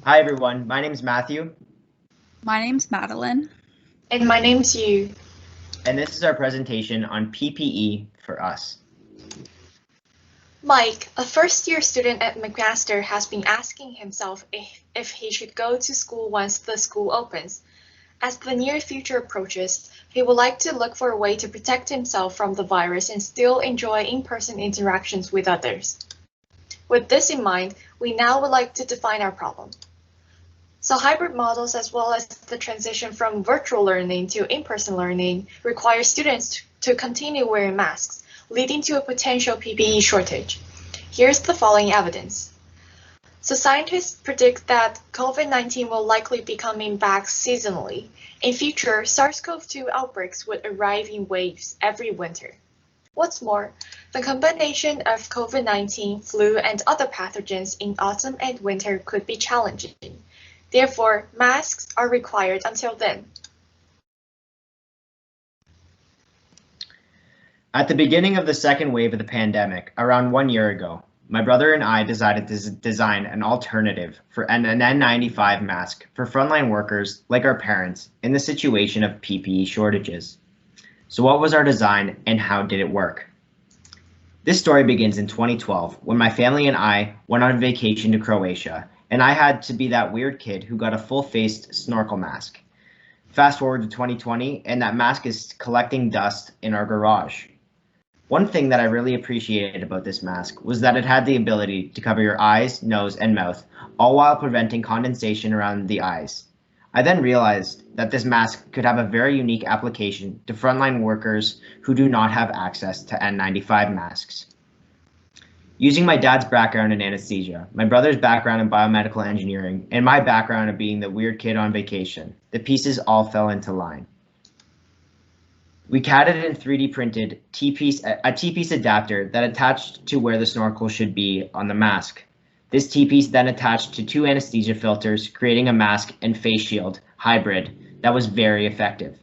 Hi everyone, my name is Matthew, My name's Madeline. And my name's Yu. and this is our presentation on PPE for us. Mike, a first-year student at McMaster, has been asking himself if he should go to school once the school opens. As the near future approaches, he would like to look for a way to protect himself from the virus and still enjoy in-person interactions with others. With this in mind, we now would like to define our problem. So hybrid models, as well as the transition from virtual learning to in-person learning, require students to continue wearing masks, leading to a potential PPE shortage. Here's the following evidence. So scientists predict that COVID-19 will likely be coming back seasonally. In future, SARS-CoV-2 outbreaks would arrive in waves every winter. What's more, the combination of COVID-19, flu, and other pathogens in autumn and winter could be challenging. Therefore, masks are required until then. At the beginning of the second wave of the pandemic, around 1 year ago, my brother and I decided to design an alternative for an N95 mask for frontline workers like our parents in the situation of PPE shortages. So what was our design and how did it work? This story begins in 2012 when my family and I went on vacation to Croatia, and I had to be that weird kid who got a full-faced snorkel mask. Fast forward to 2020 and that mask is collecting dust in our garage. One thing that I really appreciated about this mask was that it had the ability to cover your eyes, nose, and mouth, all while preventing condensation around the eyes. I then realized that this mask could have a very unique application to frontline workers who do not have access to N95 masks. Using my dad's background in anesthesia, my brother's background in biomedical engineering, and my background of being the weird kid on vacation, the pieces all fell into line. We CAD'd and 3D printed a T-piece adapter that attached to where the snorkel should be on the mask. This T-piece then attached to 2 anesthesia filters, creating a mask and face shield hybrid that was very effective.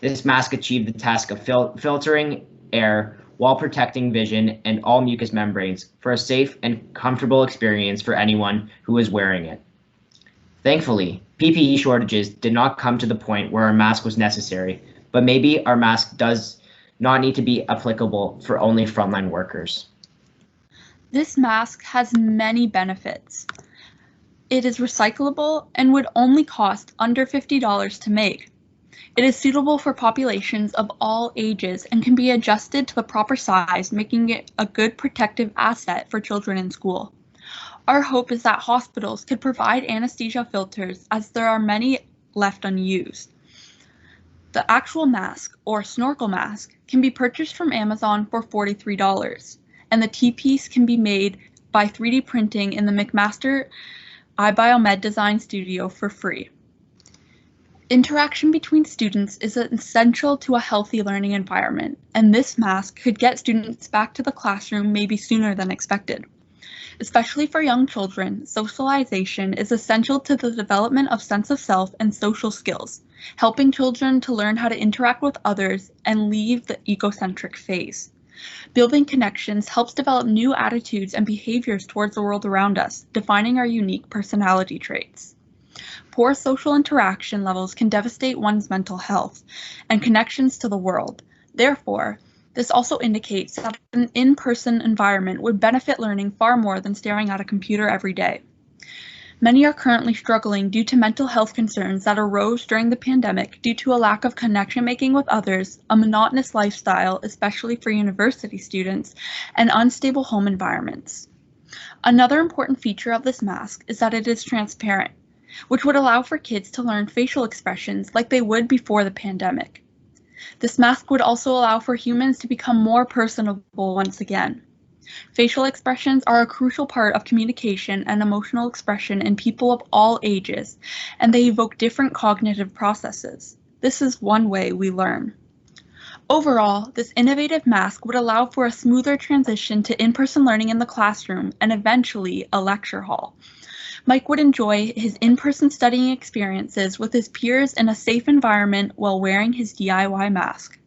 This mask achieved the task of filtering air while protecting vision and all mucous membranes for a safe and comfortable experience for anyone who was wearing it. Thankfully, PPE shortages did not come to the point where our mask was necessary, but maybe our mask does not need to be applicable for only frontline workers. This mask has many benefits. It is recyclable and would only cost under $50 to make. It is suitable for populations of all ages and can be adjusted to the proper size, making it a good protective asset for children in school. Our hope is that hospitals could provide anesthesia filters, as there are many left unused. The actual mask, or snorkel mask, can be purchased from Amazon for $43, and the T-piece can be made by 3D printing in the McMaster iBiomed Design Studio for free. Interaction between students is essential to a healthy learning environment, and this mask could get students back to the classroom maybe sooner than expected. Especially for young children, socialization is essential to the development of sense of self and social skills, helping children to learn how to interact with others and leave the egocentric phase. Building connections helps develop new attitudes and behaviors towards the world around us, defining our unique personality traits. Poor social interaction levels can devastate one's mental health and connections to the world. Therefore, this also indicates that an in-person environment would benefit learning far more than staring at a computer every day. Many are currently struggling due to mental health concerns that arose during the pandemic due to a lack of connection making with others, a monotonous lifestyle, especially for university students, and unstable home environments. Another important feature of this mask is that it is transparent, which would allow for kids to learn facial expressions like they would before the pandemic. This mask would also allow for humans to become more personable once again. Facial expressions are a crucial part of communication and emotional expression in people of all ages, and they evoke different cognitive processes. This is one way we learn. Overall, this innovative mask would allow for a smoother transition to in-person learning in the classroom and eventually a lecture hall. Mike would enjoy his in-person studying experiences with his peers in a safe environment while wearing his DIY mask.